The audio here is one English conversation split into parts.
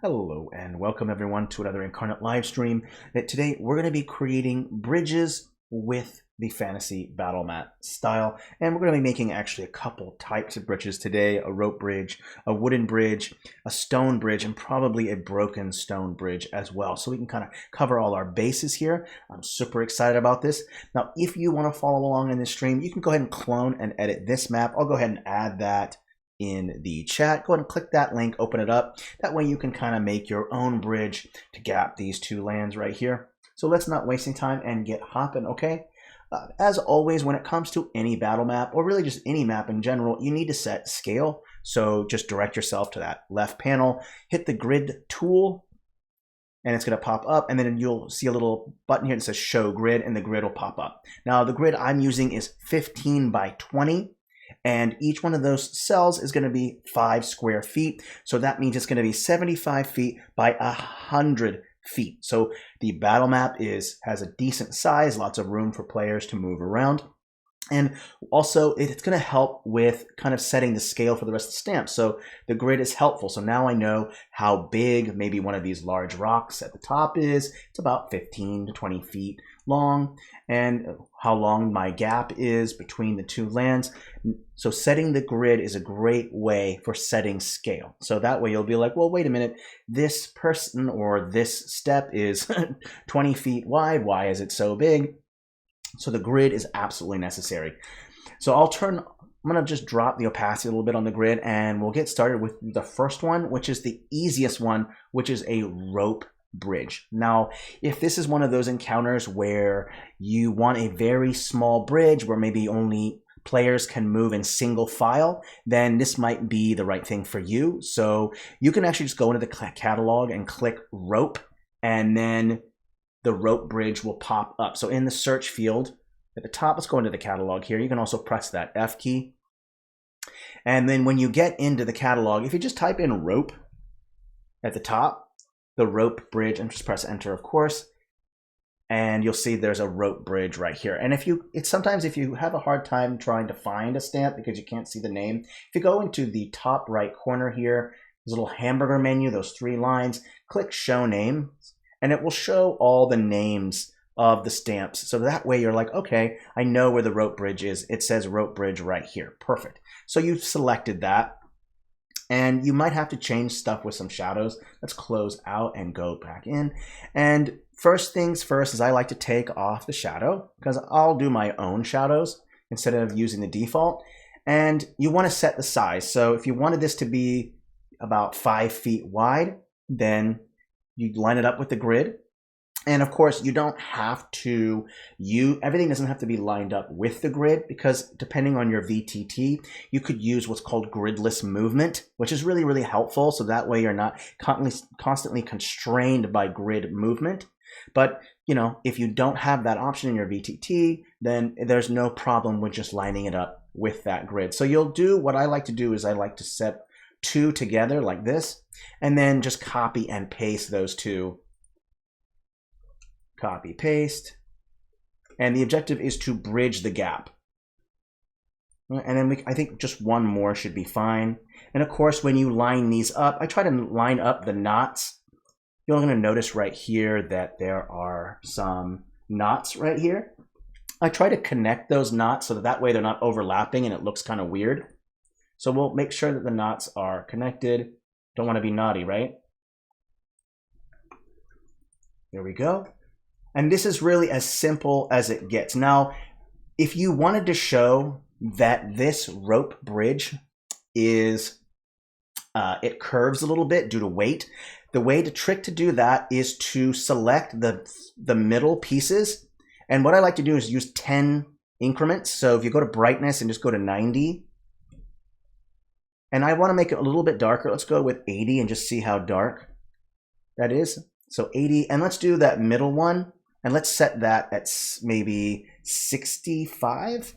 Hello and welcome everyone to another Inkarnate live stream. Today we're going to be creating bridges with the fantasy battle mat style, and we're going to be making actually a couple types of bridges today: a rope bridge, a wooden bridge, a stone bridge, and probably a broken stone bridge as well. So we can kind of cover all our bases here. I'm super excited about this. Now, if you want to follow along in this stream, you can go ahead and clone and edit this map. I'll go ahead and add that in the chat. Go ahead and click that link, open it up. That way you can kind of make your own bridge to gap these two lands right here. So let's not waste any time and get hopping, okay? As always, when it comes to any battle map, or really just any map in general, you need to set scale. So just direct yourself to that left panel, hit the grid tool, and it's going to pop up, and then you'll see a little button here that says show grid, and the grid will pop up. Now the grid I'm using is 15 by 20. And each one of those cells is going to be 5 square feet. So that means it's going to be 75 feet by 100 feet. So the battle map has a decent size, lots of room for players to move around. And also it's going to help with kind of setting the scale for the rest of the stamps. So the grid is helpful. So now I know how big maybe one of these large rocks at the top is. It's about 15 to 20 feet long, and how long my gap is between the two lands. So setting the grid is a great way for setting scale. So that way you'll be like, well, wait a minute, this person or this step is 20 feet wide. Why is it so big? So the grid is absolutely necessary. So I'm going to just drop the opacity a little bit on the grid, and we'll get started with the first one, which is the easiest one, which is a rope bridge. Now, if this is one of those encounters where you want a very small bridge where maybe only players can move in single file, then this might be the right thing for you. So you can actually just go into the catalog and click rope, and then the rope bridge will pop up. So in the search field at the top, let's go into the catalog here. You can also press that F key. And then when you get into the catalog, if you just type in rope at the top, the rope bridge, and just press enter, of course, and you'll see there's a rope bridge right here. And sometimes if you have a hard time trying to find a stamp because you can't see the name, if you go into the top right corner here, there's a little hamburger menu, those 3 lines, click show name, and it will show all the names of the stamps. So that way you're like, okay, I know where the rope bridge is. It says rope bridge right here. Perfect. So you've selected that. And you might have to change stuff with some shadows. Let's close out and go back in. And first things first is I like to take off the shadow because I'll do my own shadows instead of using the default. And you want to set the size. So if you wanted this to be about 5 feet wide, then you line it up with the grid. And of course, you don't have to everything doesn't have to be lined up with the grid, because depending on your VTT, you could use what's called gridless movement, which is really, really helpful. So that way you're not constantly constrained by grid movement. But, if you don't have that option in your VTT, then there's no problem with just lining it up with that grid. So you'll do what I like to do is I like to set 2 together like this, and then just copy and paste those 2. Copy, paste, and the objective is to bridge the gap. And then I think just 1 more should be fine. And of course, when you line these up, I try to line up the knots. You're going to notice right here that there are some knots right here. I try to connect those knots so that way they're not overlapping and it looks kind of weird. So we'll make sure that the knots are connected. Don't want to be naughty, right? There we go. And this is really as simple as it gets. Now, if you wanted to show that this rope bridge it curves a little bit due to weight, the trick to do that is to select the middle pieces. And what I like to do is use 10 increments. So if you go to brightness and just go to 90, and I want to make it a little bit darker. Let's go with 80 and just see how dark that is. So 80, and let's do that middle one. And let's set that at maybe 65.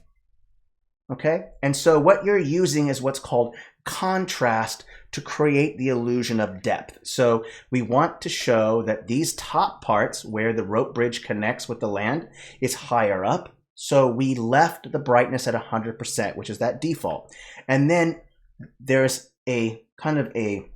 Okay. And so what you're using is what's called contrast to create the illusion of depth. So we want to show that these top parts where the rope bridge connects with the land is higher up. So we left the brightness at 100%, which is that default. And then there's a kind of a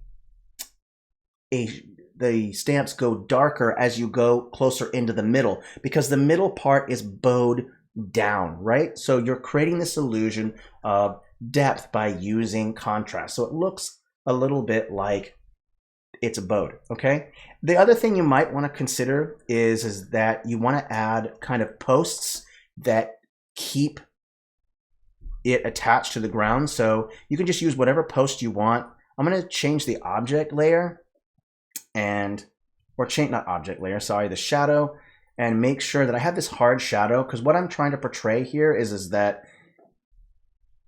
the stamps go darker as you go closer into the middle, because the middle part is bowed down, right? So you're creating this illusion of depth by using contrast. So it looks a little bit like it's bowed, okay? The other thing you might want to consider is that you want to add kind of posts that keep it attached to the ground. So you can just use whatever post you want. I'm going to change the object layer the shadow, and make sure that I have this hard shadow, because what I'm trying to portray here is that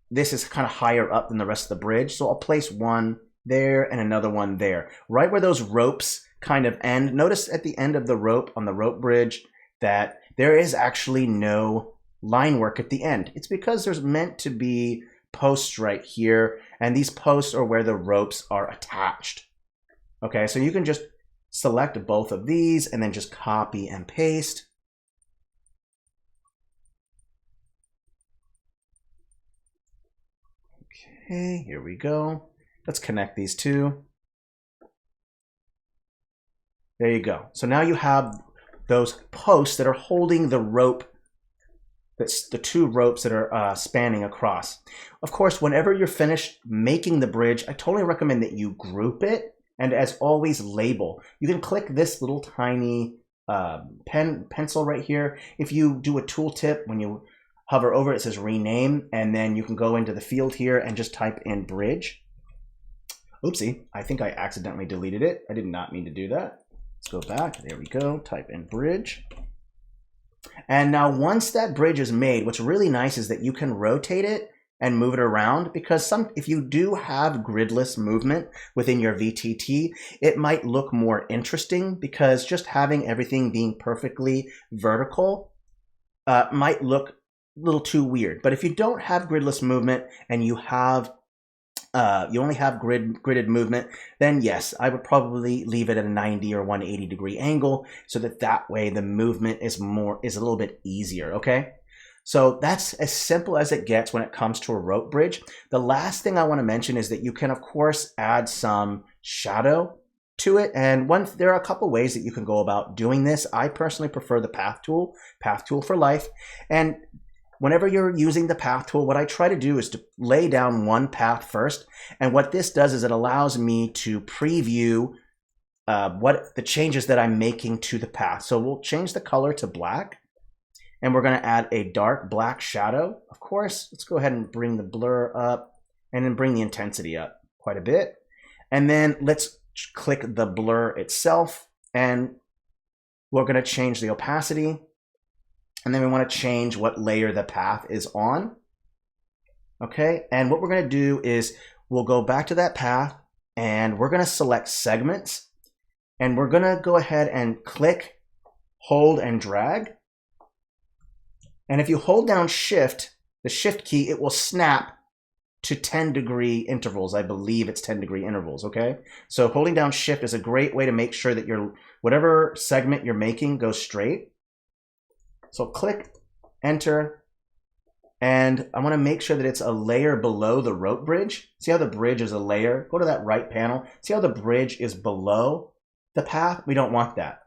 this is kind of higher up than the rest of the bridge. So I'll place one there and another one there, right where those ropes kind of end. Notice at the end of the rope on the rope bridge that there is actually no line work at the end. It's because there's meant to be posts right here, and these posts are where the ropes are attached. Okay, so you can just select both of these and then just copy and paste. Okay, here we go. Let's connect these two. There you go. So now you have those posts that are holding the rope, that's the two ropes that are spanning across. Of course, whenever you're finished making the bridge, I totally recommend that you group it, and as always, label. You can click this little tiny pencil right here. If you do a tooltip, when you hover over it, it says rename, and then you can go into the field here and just type in bridge. Oopsie, I think I accidentally deleted it. I did not mean to do that. Let's go back. There we go. Type in bridge. And now once that bridge is made, what's really nice is that you can rotate it and move it around, because if you do have gridless movement within your VTT, it might look more interesting, because just having everything being perfectly vertical might look a little too weird. But if you don't have gridless movement and you have you only have gridded movement, then yes, I would probably leave it at a 90 or 180 degree angle, so that way the movement is a little bit easier, okay? So that's as simple as it gets when it comes to a rope bridge. The last thing I want to mention is that you can, of course, add some shadow to it. And there are a couple ways that you can go about doing this. I personally prefer the path tool for life. And whenever you're using the path tool, what I try to do is to lay down one path first. And what this does is it allows me to preview what the changes that I'm making to the path. So we'll change the color to black. And we're going to add a dark black shadow. Of course, let's go ahead and bring the blur up and then bring the intensity up quite a bit. And then let's click the blur itself, and we're going to change the opacity. And then we want to change what layer the path is on. Okay, and what we're going to do is we'll go back to that path, and we're going to select segments, and we're going to go ahead and click, hold, and drag. And if you hold down shift, the shift key, it will snap to 10-degree intervals. I believe it's 10-degree intervals, okay? So holding down shift is a great way to make sure that whatever segment you're making goes straight. So click, enter, and I want to make sure that it's a layer below the rope bridge. See how the bridge is a layer? Go to that right panel. See how the bridge is below the path? We don't want that.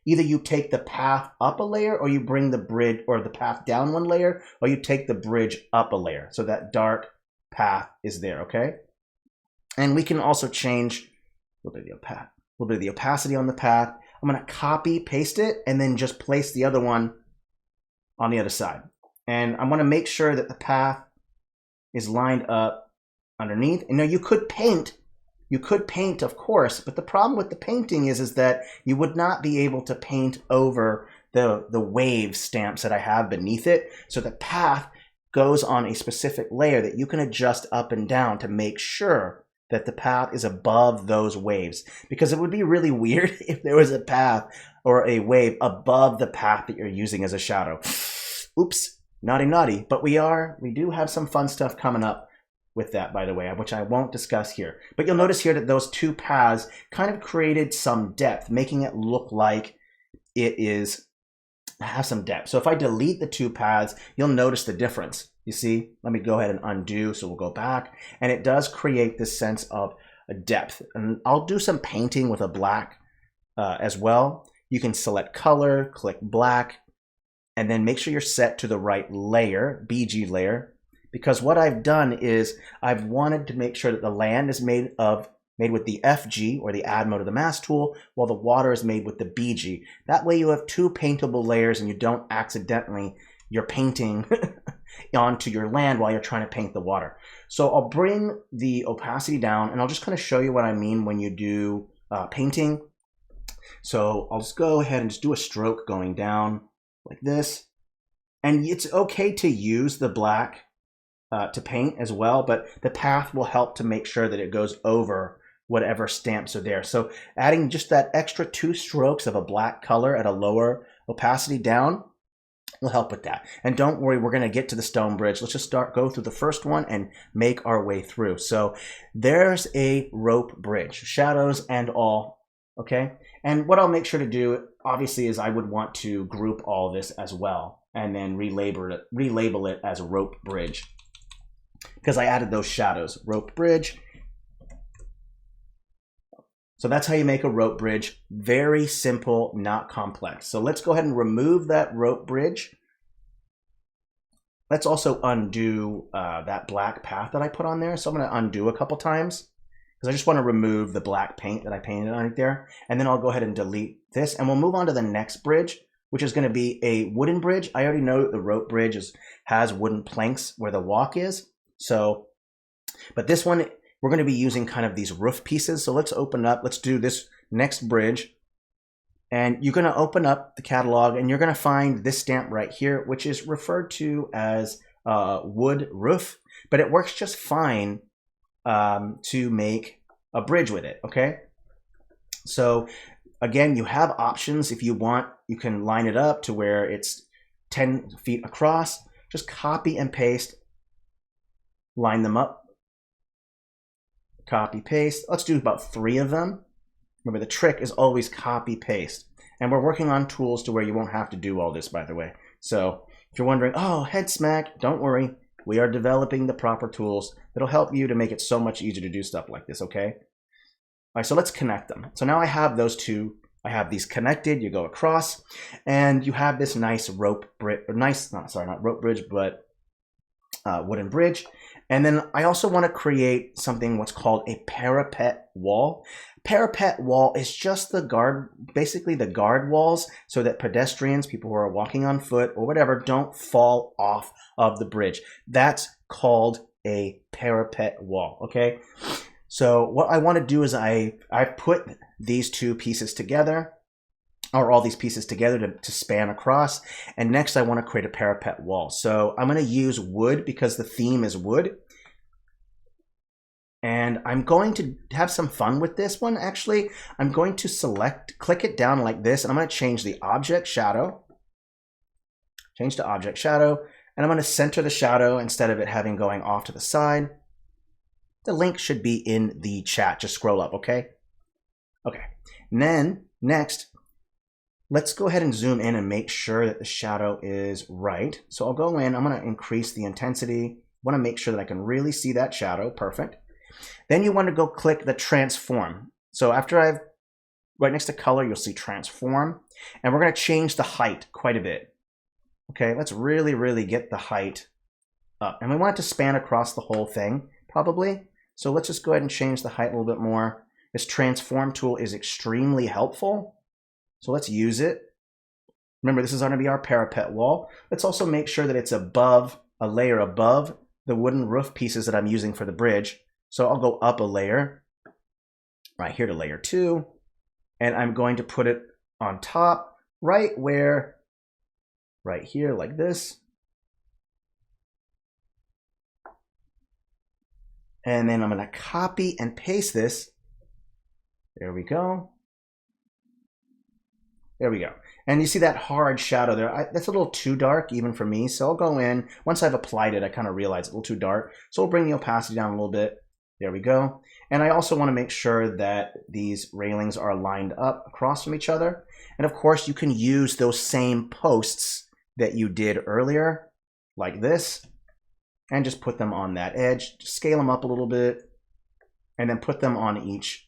Either you take the path up a layer, or you bring the bridge or the path down one layer, or you take the bridge up a layer. So that dark path is there, okay? And we can also change a little bit of the opacity on the path. I'm going to copy, paste it, and then just place the other one on the other side. And I want to make sure that the path is lined up underneath. And now you could paint, of course, but the problem with the painting is that you would not be able to paint over the wave stamps that I have beneath it. So the path goes on a specific layer that you can adjust up and down to make sure that the path is above those waves. Because it would be really weird if there was a path or a wave above the path that you're using as a shadow. Oops, naughty. But we do have some fun stuff coming up with that, by the way, which I won't discuss here. But you'll notice here that those two paths kind of created some depth, making it look like it has some depth. So if I delete the two paths, you'll notice the difference. You see, let me go ahead and undo. So we'll go back, and it does create this sense of depth. And I'll do some painting with a black as well. You can select color, click black, and then make sure you're set to the right layer, BG layer, because what I've done is I've wanted to make sure that the land is made with the FG, or the add mode of the mask tool, while the water is made with the BG. That way you have two paintable layers and you don't accidentally, you're painting onto your land while you're trying to paint the water. So I'll bring the opacity down and I'll just kind of show you what I mean when you do painting. So I'll just go ahead and just do a stroke going down like this. And it's okay to use the black to paint as well, but the path will help to make sure that it goes over whatever stamps are there. So adding just that extra 2 strokes of a black color at a lower opacity down will help with that. And don't worry, we're going to get to the stone bridge. Let's just go through the first one and make our way through. So there's a rope bridge, shadows and all, okay? And what I'll make sure to do, obviously, is I would want to group all this as well and then relabel it as a rope bridge, because I added those shadows. Rope bridge. So that's how you make a rope bridge. Very simple, not complex. So let's go ahead and remove that rope bridge. Let's also undo that black path that I put on there. So I'm going to undo a couple times because I just want to remove the black paint that I painted on it there. And then I'll go ahead and delete this, and we'll move on to the next bridge, which is going to be a wooden bridge. I already know that the rope bridge has wooden planks where the walk is. So, but this one, we're going to be using kind of these roof pieces. So let's open up, let's do this next bridge. And you're going to open up the catalog and you're going to find this stamp right here, which is referred to as wood roof, but it works just fine to make a bridge with it, okay? So again, you have options. If you want, you can line it up to where it's 10 feet across. Just copy and paste, line them up. Copy, paste. Let's do about 3 of them. Remember, the trick is always copy, paste. And we're working on tools to where you won't have to do all this, by the way. So if you're wondering, oh, head smack, don't worry. We are developing the proper tools that'll help you to make it so much easier to do stuff like this, okay? All right, so let's connect them. So now I have those two. I have these connected. You go across, and you have this nice rope bridge, not rope bridge, but wooden bridge. And then I also want to create something what's called a parapet wall. Parapet wall is just the guard, basically the guard walls, so that pedestrians, people who are walking on foot or whatever, don't fall off of the bridge. That's called a parapet wall, okay? So what I want to do is I put these two pieces together, or all these pieces together to span across. And next I want to create a parapet wall. So I'm going to use wood because the theme is wood. And I'm going to have some fun with this one. Actually, I'm going to click it down like this, and I'm going to change the object shadow. Change to object shadow, and I'm going to center the shadow instead of it having going off to the side. The link should be in the chat. Just scroll up, okay? Okay. And then next, let's go ahead and zoom in and make sure that the shadow is right. So I'll go in, I'm going to increase the intensity. I want to make sure that I can really see that shadow. Perfect. Then you want to go click the transform. So after right next to color, you'll see transform. And we're going to change the height quite a bit. Okay, let's really, really get the height up. And we want it to span across the whole thing, probably. So let's just go ahead and change the height a little bit more. This transform tool is extremely helpful. So let's use it. Remember, this is going to be our parapet wall. Let's also make sure that it's above, a layer above the wooden roof pieces that I'm using for the bridge. So I'll go up a layer, right here to layer 2, and I'm going to put it on top, right here like this. And then I'm going to copy and paste this. There we go. There we go. And you see that hard shadow there. That's a little too dark even for me. So I'll go in. Once I've applied it, I kind of realize it's a little too dark. So we'll bring the opacity down a little bit. There we go. And I also want to make sure that these railings are lined up across from each other. And of course, you can use those same posts that you did earlier, like this, and just put them on that edge. Just scale them up a little bit. and then put them on each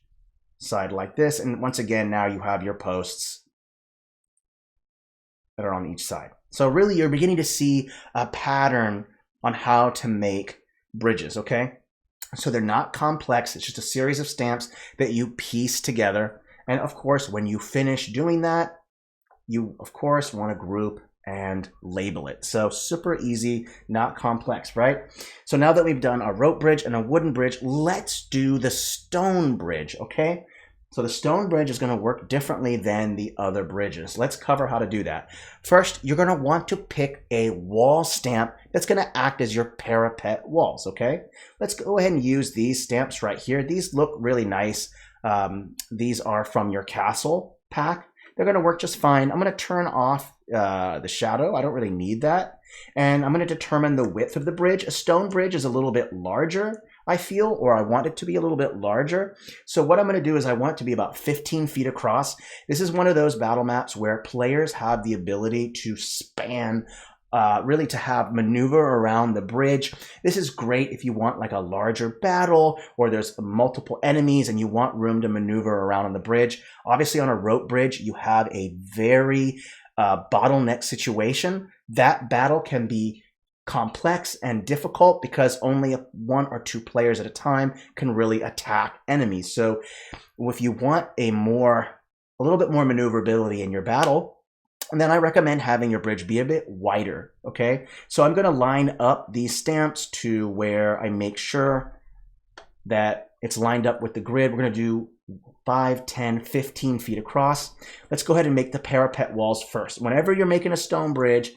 side like this. And once again, now you have your posts that are on each side. So really you're beginning to see a pattern on how to make bridges, okay? So they're not complex. It's just a series of stamps that you piece together. And of course, when you finish doing that, you of course want to group and label it. So super easy, not complex, right? So now that we've done a rope bridge and a wooden bridge, let's do the stone bridge, okay? So the stone bridge is going to work differently than the other bridges. Let's cover how to do that. First, you're going to want to pick a wall stamp that's going to act as your parapet walls, okay? Let's go ahead and use these stamps right here. These look really nice. These are from your castle pack. They're going to work just fine. I'm going to turn off the shadow. I don't really need that. And I'm going to determine the width of the bridge. A stone bridge is a little bit larger, I feel, or I want it to be a little bit larger. So what I'm going to do is I want it to be about 15 feet across. This is one of those battle maps where players have the ability to span, really to have maneuver around the bridge. This is great if you want like a larger battle or there's multiple enemies and you want room to maneuver around on the bridge. Obviously on a rope bridge, you have a very bottleneck situation. That battle can be complex and difficult because only one or two players at a time can really attack enemies. So if you want a little bit more maneuverability in your battle, and then I recommend having your bridge be a bit wider, okay? So I'm going to line up these stamps to where I make sure that it's lined up with the grid. We're going to do 5, 10, 15 feet across. Let's go ahead and make the parapet walls first. Whenever you're making a stone bridge,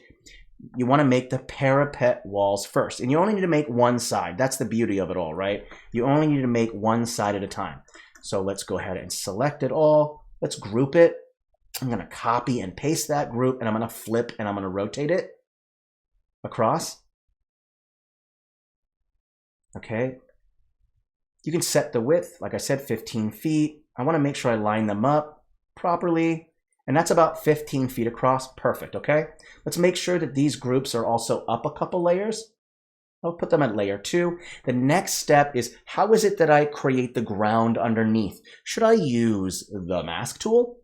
you want to make the parapet walls first. And you only need to make one side. That's the beauty of it all, right? You only need to make one side at a time. So let's go ahead and select it all. Let's group it. I'm going to copy and paste that group, and I'm going to flip and I'm going to rotate it across. Okay. You can set the width, like I said, 15 feet. I want to make sure I line them up properly. And that's about 15 feet across. Perfect, okay? Let's make sure that these groups are also up a couple layers. I'll put them at layer 2. The next step is, how is it that I create the ground underneath? Should I use the mask tool?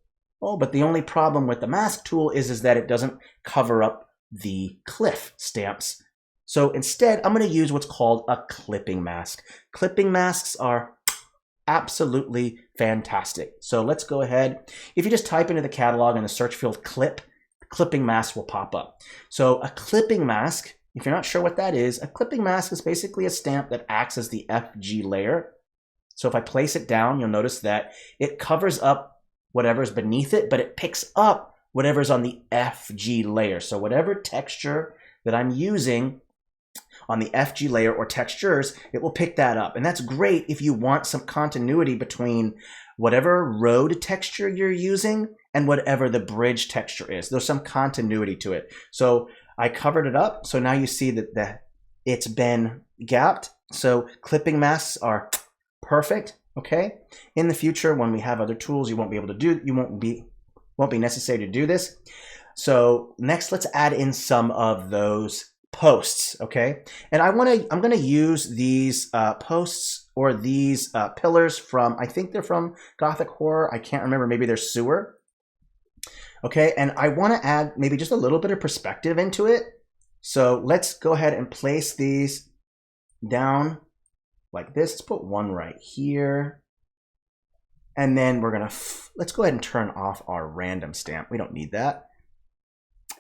Oh, but the only problem with the mask tool is that it doesn't cover up the cliff stamps. So instead, I'm going to use what's called a clipping mask. Clipping masks are absolutely fantastic. So let's go ahead. If you just type into the catalog in the search field clipping mask will pop up. So a clipping mask, if you're not sure what that is, a clipping mask is basically a stamp that acts as the FG layer. So if I place it down, you'll notice that it covers up whatever's beneath it, but it picks up whatever's on the FG layer. So whatever texture that I'm using on the FG layer or textures, it will pick that up. And that's great if you want some continuity between whatever road texture you're using and whatever the bridge texture is. There's some continuity to it. So I covered it up. So now you see that it's been gapped. So clipping masks are perfect. Okay. In the future, when we have other tools, you won't be necessary to do this. So next, let's add in some of those posts. Okay. And I'm going to use these posts or these pillars from, I think they're from Gothic Horror. I can't remember. Maybe they're sewer. Okay. And I want to add maybe just a little bit of perspective into it. So let's go ahead and place these down like this. Let's put one right here. And then we're going to, let's go ahead and turn off our random stamp. We don't need that.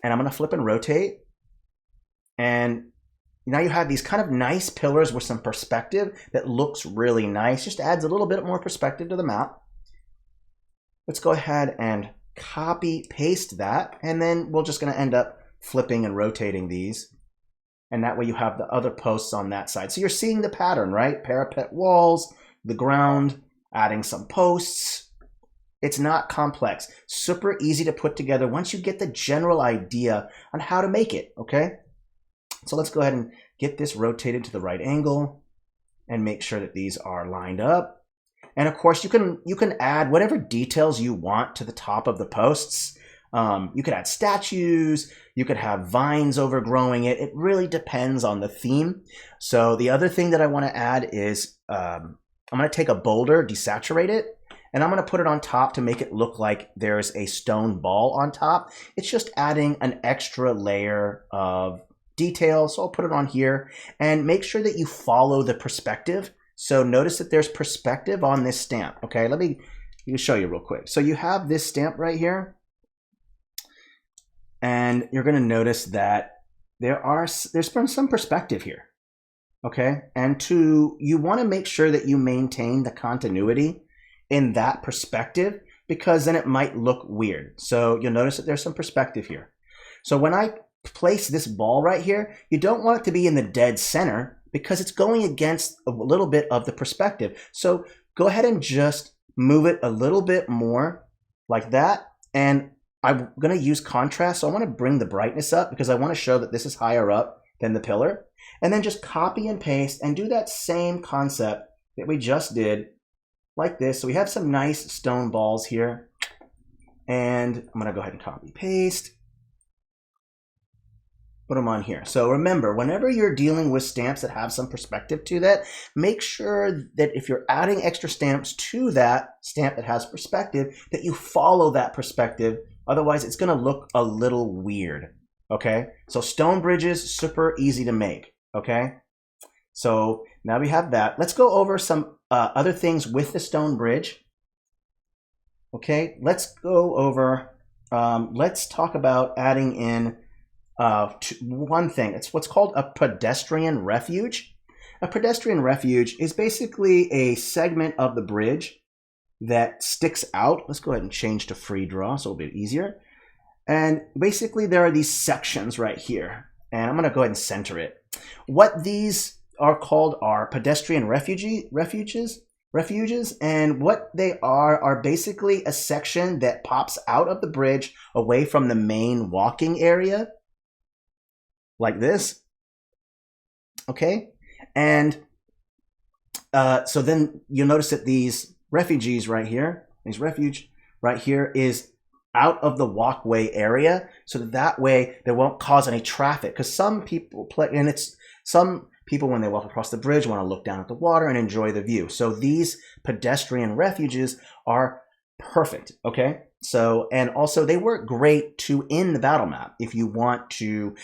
And I'm going to flip and rotate. And now you have these kind of nice pillars with some perspective that looks really nice. Just adds a little bit more perspective to the map. Let's go ahead and copy paste that. And then we're just going to end up flipping and rotating these. And that way you have the other posts on that side. So you're seeing the pattern, right? Parapet walls, the ground, adding some posts. It's not complex. Super easy to put together once you get the general idea on how to make it, okay? So let's go ahead and get this rotated to the right angle and make sure that these are lined up. And of course, you can add whatever details you want to the top of the posts. You could add statues, you could have vines overgrowing it. It really depends on the theme. So the other thing that I want to add is I'm going to take a boulder, desaturate it, and I'm going to put it on top to make it look like there's a stone ball on top. It's just adding an extra layer of detail. So I'll put it on here and make sure that you follow the perspective. So notice that there's perspective on this stamp. Okay, let me show you real quick. So you have this stamp right here, and you're going to notice that there's been some perspective here. Okay, and you want to make sure that you maintain the continuity in that perspective, because then it might look weird. So you'll notice that there's some perspective here. So when I place this ball right here, you don't want it to be in the dead center because it's going against a little bit of the perspective. So go ahead and just move it a little bit more like that. And I'm going to use contrast. So I want to bring the brightness up because I want to show that this is higher up than the pillar. And then just copy and paste and do that same concept that we just did like this. So we have some nice stone balls here. And I'm going to go ahead and copy paste. Put them on here. So remember, whenever you're dealing with stamps that have some perspective to that, make sure that if you're adding extra stamps to that stamp that has perspective, that you follow that perspective. Otherwise, it's going to look a little weird. Okay, so stone bridges, super easy to make. Okay, so now we have that. Let's go over some other things with the stone bridge. Okay, let's go over, let's talk about adding in one thing. It's what's called a pedestrian refuge. A pedestrian refuge is basically a segment of the bridge that sticks out. Let's go ahead and change to free draw so it'll be easier. And basically there are these sections right here. And I'm going to go ahead and center it. What these are called are pedestrian refuges. And what they are basically a section that pops out of the bridge away from the main walking area. Like this. Okay. And so then you'll notice that these refuge right here is out of the walkway area, so that way they won't cause any traffic. Because some people when they walk across the bridge want to look down at the water and enjoy the view. So these pedestrian refuges are perfect. Okay, so and also they work great too in the battle map if you want to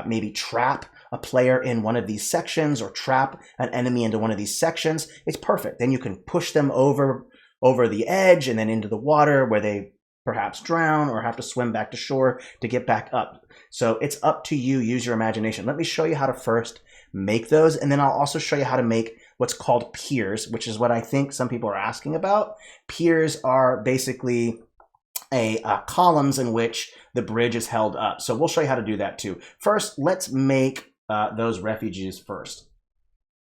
maybe trap a player in one of these sections or trap an enemy into one of these sections. It's perfect. Then you can push them over the edge and then into the water where they perhaps drown or have to swim back to shore to get back up. So it's up to you. Use your imagination. Let me show you how to first make those, and then I'll also show you how to make what's called piers, which is what I think some people are asking about. Piers are basically columns in which the bridge is held up. So we'll show you how to do that too. First, let's make those refuges first.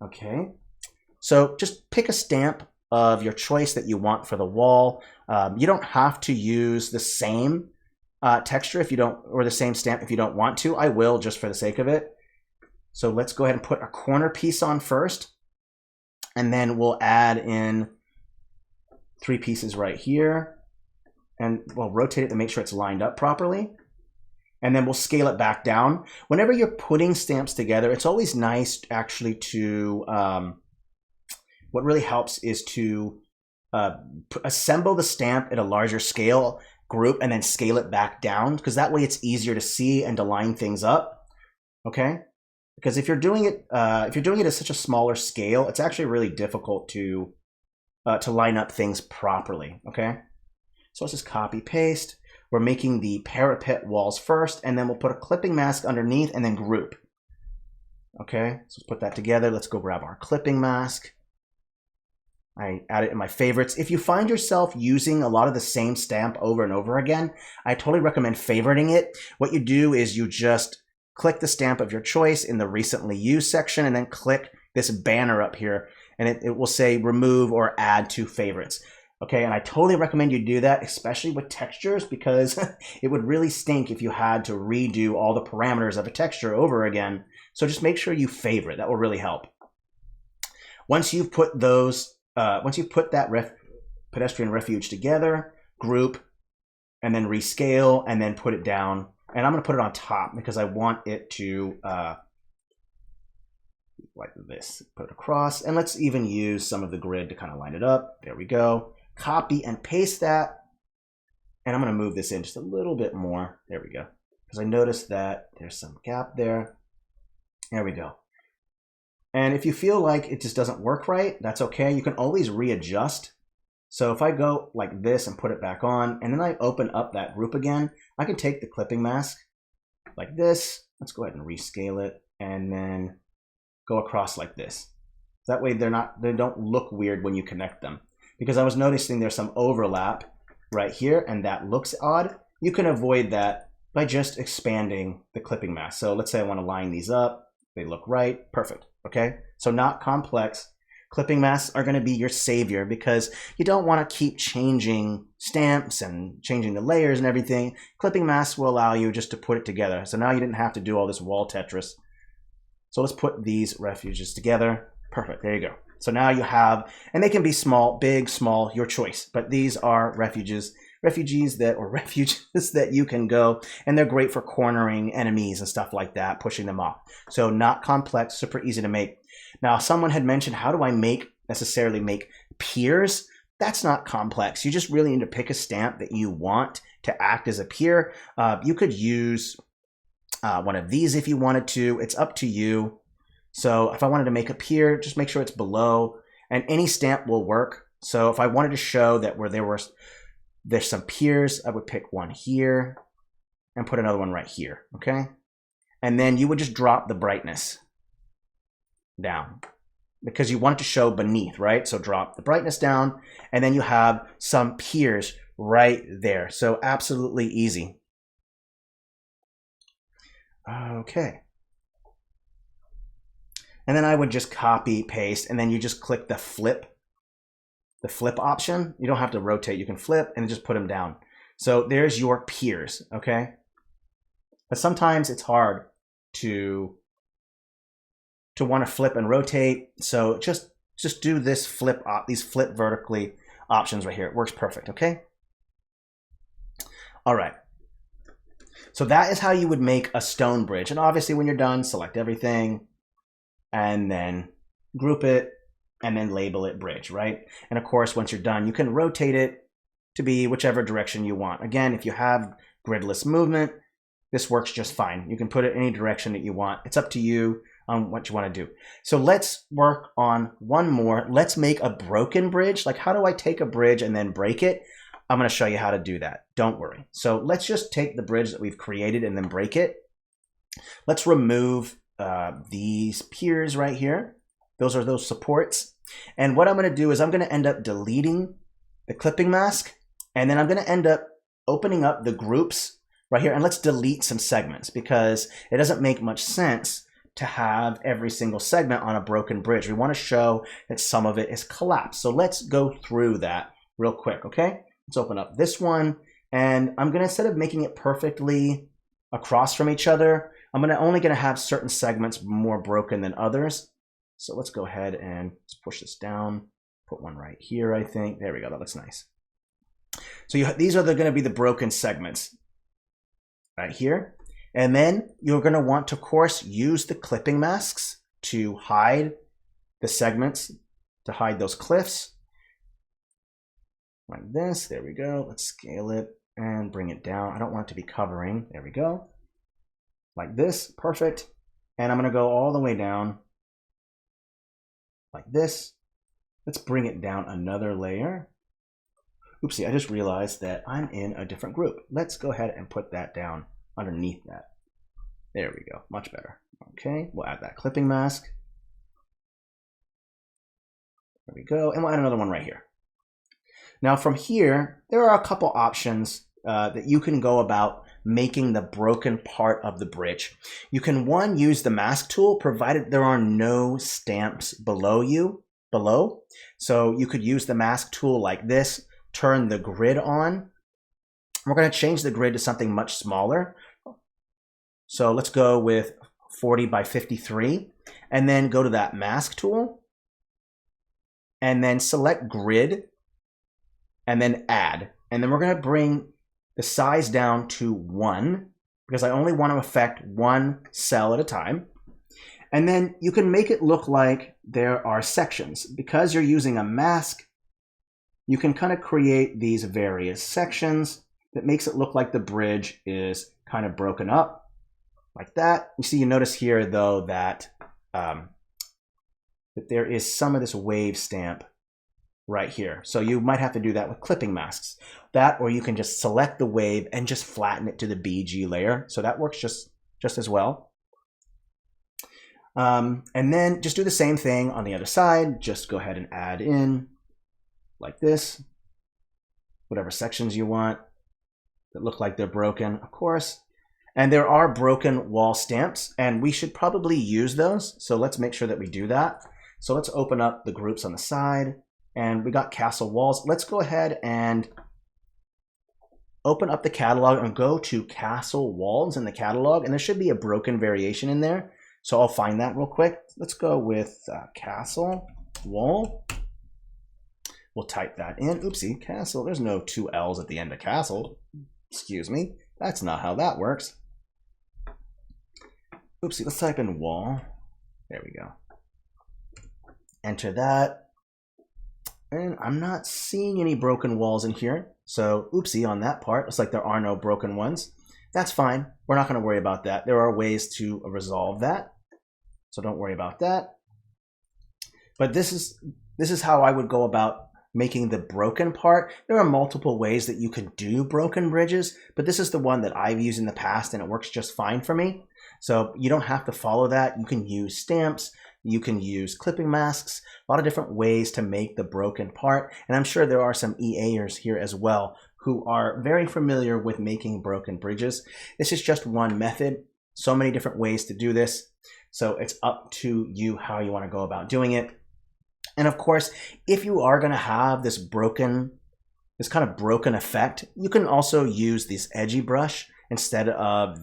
Okay, so just pick a stamp of your choice that you want for the wall. You don't have to use the same texture if you don't, or the same stamp if you don't want to. I will just for the sake of it. So let's go ahead and put a corner piece on first, and then we'll add in 3 pieces right here, and we'll rotate it to make sure it's lined up properly. And then we'll scale it back down. Whenever you're putting stamps together, it's always nice actually to, what really helps is to assemble the stamp at a larger scale group and then scale it back down, because that way it's easier to see and to line things up. Okay, because if you're doing it at such a smaller scale, it's actually really difficult to line up things properly. Okay, so let's just copy paste. We're making the parapet walls first, and then we'll put a clipping mask underneath and then group. Okay, so let's put that together. Let's go grab our clipping mask. I add it in my favorites. If you find yourself using a lot of the same stamp over and over again, I totally recommend favoriting it. What you do is you just click the stamp of your choice in the recently used section, and then click this banner up here, and it will say remove or add to favorites. Okay, and I totally recommend you do that, especially with textures, because it would really stink if you had to redo all the parameters of a texture over again. So just make sure you favorite. That will really help. Once you've put that pedestrian refuge together, group, and then rescale, and then put it down. And I'm going to put it on top because I want it to like this. Put it across, and let's even use some of the grid to kind of line it up. There we go. Copy and paste that. And I'm going to move this in just a little bit more. There we go. Because I noticed that there's some gap there. There we go. And if you feel like it just doesn't work right, that's okay. You can always readjust. So if I go like this and put it back on, and then I open up that group again, I can take the clipping mask like this. Let's go ahead and rescale it, and then go across like this. That way they don't look weird when you connect them. Because I was noticing there's some overlap right here, and that looks odd. You can avoid that by just expanding the clipping mask. So let's say I want to line these up. They look right. Perfect. Okay. So not complex. Clipping masks are going to be your savior because you don't want to keep changing stamps and changing the layers and everything. Clipping masks will allow you just to put it together. So now you didn't have to do all this wall Tetris. So let's put these refuges together. Perfect. There you go. So now you have, and they can be small, big, small, your choice. But these are refuges that you can go, and they're great for cornering enemies and stuff like that, pushing them off. So not complex, super easy to make. Now, someone had mentioned, how do I necessarily make piers? That's not complex. You just really need to pick a stamp that you want to act as a pier. You could use one of these if you wanted to. It's up to you. So if I wanted to make a pier, just make sure it's below, and any stamp will work. So if I wanted to show that where there's some piers, I would pick one here and put another one right here, okay? And then you would just drop the brightness down because you want it to show beneath, right? So drop the brightness down, and then you have some piers right there. So absolutely easy. Okay. And then I would just copy, paste, and then you just click the flip option. You don't have to rotate, you can flip and just put them down. So there's your piers, okay? But sometimes it's hard to want to flip and rotate. So just do this these flip vertically options right here. It works perfect, okay? All right. So that is how you would make a stone bridge. And obviously when you're done, select everything and then group it and then label it bridge, right? And of course, once you're done, you can rotate it to be whichever direction you want. Again, if you have gridless movement, this works just fine. You can put it any direction that you want. It's up to you on what you want to do. So let's work on one more. Let's make a broken bridge. Like, how do I take a bridge and then break it? I'm going to show you how to do that. Don't worry. So let's just take the bridge that we've created and then break it. Let's remove these piers right here. Those are those supports. And what I'm going to do is I'm going to end up deleting the clipping mask, and then I'm going to end up opening up the groups right here. And let's delete some segments because it doesn't make much sense to have every single segment on a broken bridge. We want to show that some of it is collapsed. So let's go through that real quick, okay? Let's open up this one, and I'm going to, instead of making it perfectly across from each other, I'm only going to have certain segments more broken than others. So let's go ahead and let's push this down. Put one right here, I think. There we go. That looks nice. So these are going to be the broken segments right here. And then you're going to want to, of course, use the clipping masks to hide the segments, to hide those cliffs. Like this. There we go. Let's scale it and bring it down. I don't want it to be covering. There we go. Like this. Perfect. And I'm going to go all the way down like this. Let's bring it down another layer. Oopsie, I just realized that I'm in a different group. Let's go ahead and put that down underneath that. There we go. Much better. Okay, we'll add that clipping mask. There we go. And we'll add another one right here. Now from here, there are a couple options that you can go about making the broken part of the bridge. You can, one, use the mask tool, provided there are no stamps below. So you could use the mask tool like this, turn the grid on. We're going to change the grid to something much smaller. So let's go with 40 by 53, and then go to that mask tool, and then select grid, and then add. And then we're going to bring the size down to 1, because I only want to affect one cell at a time. And then you can make it look like there are sections. Because you're using a mask, you can kind of create these various sections that makes it look like the bridge is kind of broken up like that. You see, you notice here though that, that there is some of this wave stamp right here. So you might have to do that with clipping masks. That, or you can just select the wave and just flatten it to the BG layer. So that works just as well. And then just do the same thing on the other side. Just go ahead and add in like this, whatever sections you want that look like they're broken, of course. And there are broken wall stamps, and we should probably use those. So let's make sure that we do that. So let's open up the groups on the side, and we got castle walls. Let's go ahead and open up the catalog and go to castle walls in the catalog, and there should be a broken variation in there. So I'll find that real quick. Let's go with castle wall. We'll type that in. Oopsie, castle. There's no two L's at the end of castle. Excuse me. That's not how that works. Oopsie, let's type in wall. There we go. Enter that. And I'm not seeing any broken walls in here. So oopsie on that part. Looks like there are no broken ones. That's fine. We're not going to worry about that. There are ways to resolve that. So don't worry about that. But this is how I would go about making the broken part. There are multiple ways that you can do broken bridges, but this is the one that I've used in the past and it works just fine for me. So you don't have to follow that. You can use stamps, you can use clipping masks, a lot of different ways to make the broken part. And I'm sure there are some EAers here as well who are very familiar with making broken bridges. This is just one method, so many different ways to do this. So it's up to you how you want to go about doing it. And of course, if you are going to have this kind of broken effect, you can also use this edgy brush instead of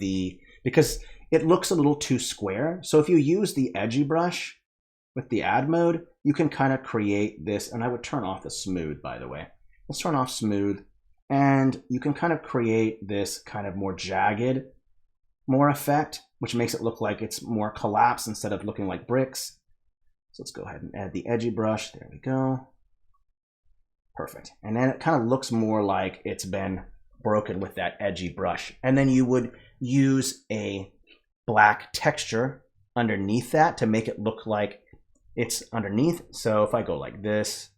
because it looks a little too square. So if you use the edgy brush with the add mode, you can kind of create this, and I would turn off the smooth, by the way. Let's turn off smooth, and you can kind of create this kind of more jagged, more effect, which makes it look like it's more collapsed instead of looking like bricks. So let's go ahead and add the edgy brush. There we go. Perfect. And then it kind of looks more like it's been broken with that edgy brush. And then you would use a black texture underneath that to make it look like it's underneath. So if I go like this,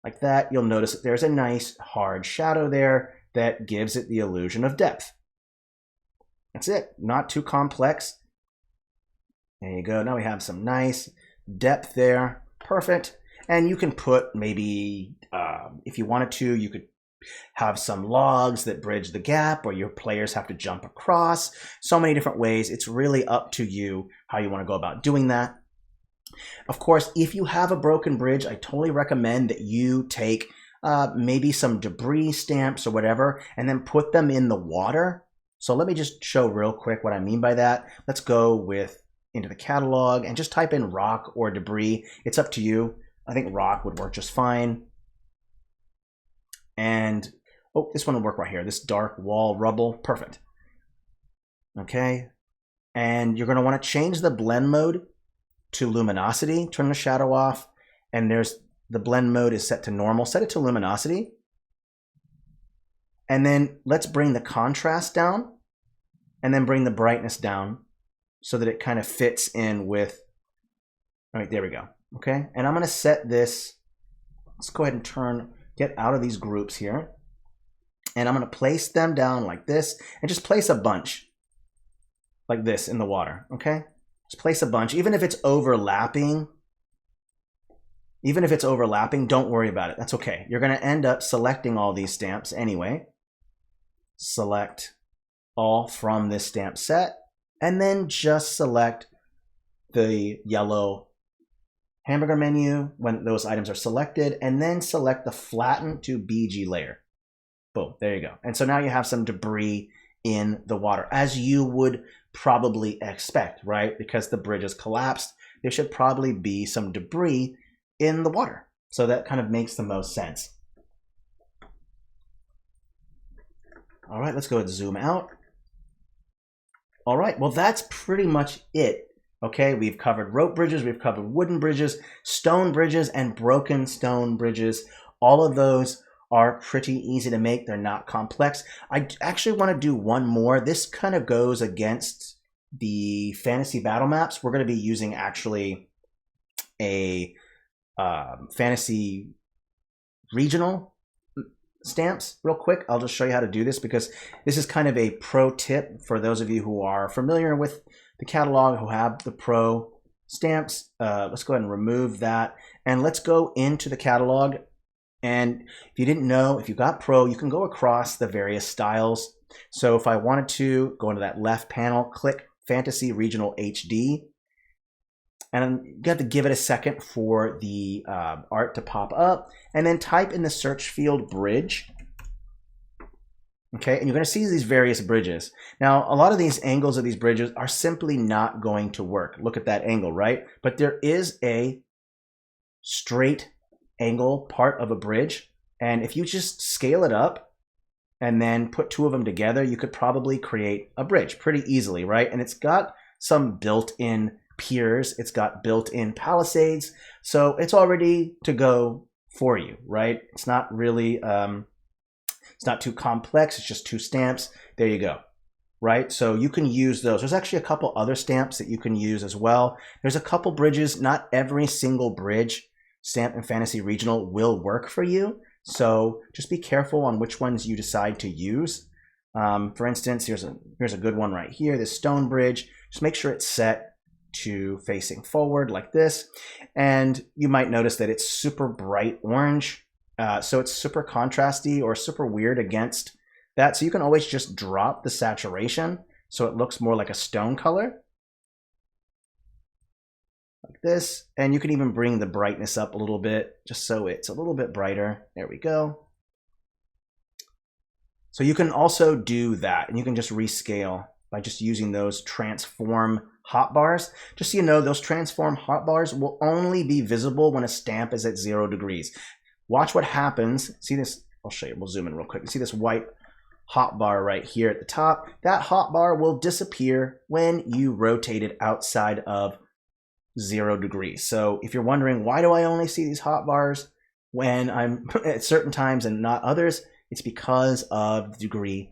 like that, you'll notice that there's a nice hard shadow there that gives it the illusion of depth. That's it. Not too complex. There you go. Now we have some nice depth there. Perfect. And you can put maybe, if you wanted to, you could have some logs that bridge the gap, or your players have to jump across. So many different ways. It's really up to you how you want to go about doing that. Of course, if you have a broken bridge, I totally recommend that you take maybe some debris stamps or whatever, and then put them in the water. So let me just show real quick what I mean by that. Let's go into the catalog and just type in rock or debris. It's up to you. I think rock would work just fine. And, oh, this one will work right here. This dark wall rubble, perfect. Okay. And you're going to want to change the blend mode to luminosity, turn the shadow off. And the blend mode is set to normal. Set it to luminosity. And then let's bring the contrast down and then bring the brightness down so that it kind of fits in with, all right, there we go. Okay. And I'm going to set this, let's go ahead and get out of these groups here. And I'm going to place them down like this and just place a bunch like this in the water. Okay. Just place a bunch, even if it's overlapping. Even if it's overlapping, don't worry about it. That's okay. You're going to end up selecting all these stamps anyway. Select all from this stamp set, and then just select the yellow hamburger menu when those items are selected, and then select the flatten to BG layer. Boom, there you go. And so now you have some debris in the water, as you would probably expect, right? Because the bridge is collapsed, there should probably be some debris in the water. So that kind of makes the most sense. All right, let's go ahead and zoom out. All right, well, that's pretty much it Okay, we've covered rope bridges, we've covered wooden bridges, stone bridges, and broken stone bridges. All of those are pretty easy to make. They're not complex. I actually want to do one more. This kind of goes against the fantasy battle maps. We're going to be using actually a fantasy regional stamps real quick. I'll just show you how to do this because this is kind of a pro tip for those of you who are familiar with the catalog, who have the pro stamps. Let's go ahead and remove that, and let's go into the catalog. And if you didn't know, if you got pro, you can go across the various styles. So if I wanted to go into that left panel, click Fantasy Regional HD, and you have to give it a second for the art to pop up, and then type in the search field bridge. Okay, and you're going to see these various bridges. Now, a lot of these angles of these bridges are simply not going to work. Look at that angle, right? But there is a straight angle part of a bridge, and if you just scale it up and then put two of them together, you could probably create a bridge pretty easily, right? And it's got some built-in piers, it's got built-in palisades, so it's all ready to go for you, right? It's not really it's not too complex. It's just two stamps. There you go, right? So you can use those. There's actually a couple other stamps that you can use as well. There's a couple bridges. Not every single bridge stamp in Fantasy Regional will work for you, so just be careful on which ones you decide to use. For instance, here's a good one right here, this stone bridge. Just make sure it's set to facing forward like this, and you might notice that it's super bright orange, so it's super contrasty or super weird against that. So you can always just drop the saturation so it looks more like a stone color, like this. And you can even bring the brightness up a little bit just so it's a little bit brighter. There we go. So you can also do that, and you can just rescale by just using those transform hotbars. Just so you know, those transform hotbars will only be visible when a stamp is at 0 degrees. Watch what happens. See this? I'll show you. We'll zoom in real quick. You see this white hotbar right here at the top? That hotbar will disappear when you rotate it outside of 0 degrees. So if you're wondering, why do I only see these hotbars when I'm at certain times and not others? It's because of the degree,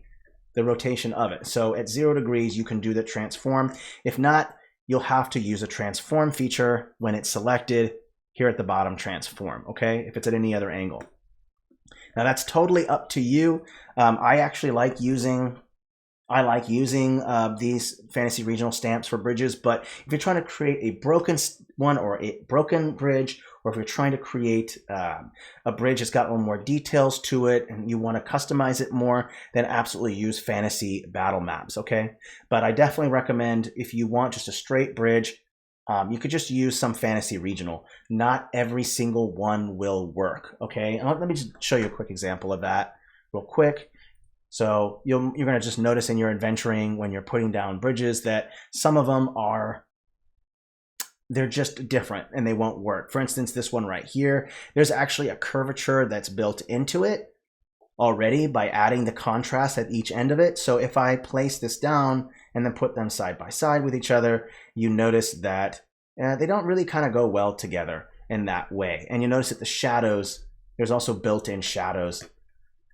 the rotation of it. So at 0 degrees, you can do the transform. If not, you'll have to use a transform feature when it's selected here at the bottom, transform, okay? If it's at any other angle. Now that's totally up to you. I actually like using these Fantasy Regional stamps for bridges, but if you're trying to create a broken one or a broken bridge, or if you're trying to create a bridge that's got a little more details to it and you want to customize it more, then absolutely use Fantasy Battle Maps, okay? But I definitely recommend, if you want just a straight bridge, you could just use some Fantasy Regional. Not every single one will work, okay? And let me just show you a quick example of that real quick. So you're going to just notice in your adventuring, when you're putting down bridges, that some of them they're just different and they won't work. For instance, this one right here, there's actually a curvature that's built into it already by adding the contrast at each end of it. So if I place this down and then put them side by side with each other, you notice that they don't really kind of go well together in that way. And you notice that the shadows, there's also built-in shadows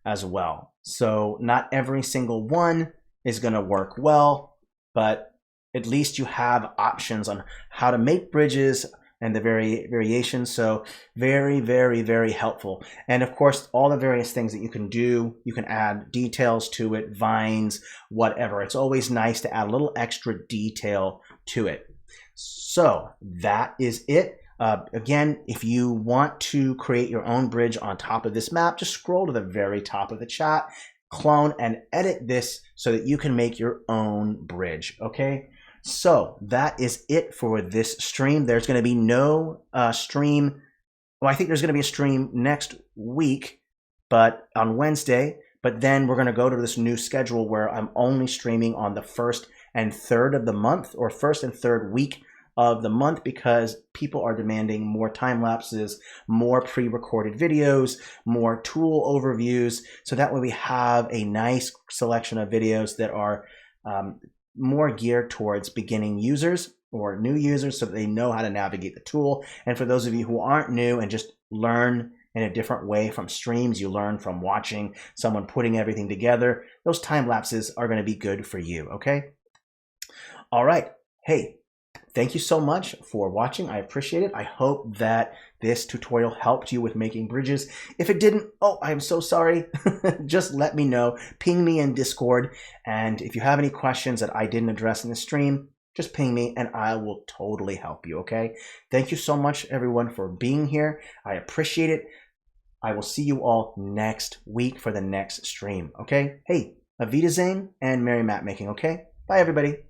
as well. So not every single one is going to work well, but at least you have options on how to make bridges and the variations. So very, very, very helpful. And of course, all the various things that you can do, you can add details to it, vines, whatever. It's always nice to add a little extra detail to it. So that is it. Again, if you want to create your own bridge on top of this map, just scroll to the very top of the chat, clone and edit this so that you can make your own bridge, okay? So that is it for this stream. There's going to be no stream. Well, I think there's going to be a stream next week, but on Wednesday. But then we're going to go to this new schedule where I'm only streaming on the 1st and 3rd of the month, or 1st and 3rd week of the month, because people are demanding more time lapses, more pre-recorded videos, more tool overviews. So that way we have a nice selection of videos that are more geared towards beginning users. or new users so that they know how to navigate the tool. And for those of you who aren't new and just learn in a different way from streams, you learn from watching someone putting everything together, those time lapses are going to be good for you, okay? All right. Hey, thank you so much for watching. I appreciate it. I hope that this tutorial helped you with making bridges. If it didn't, oh, I'm so sorry. Just let me know. Ping me in Discord. And if you have any questions that I didn't address in the stream, just ping me and I will totally help you, okay? Thank you so much, everyone, for being here. I appreciate it. I will see you all next week for the next stream, okay? Hey, Auf Wiedersehen and merry map making, okay? Bye, everybody.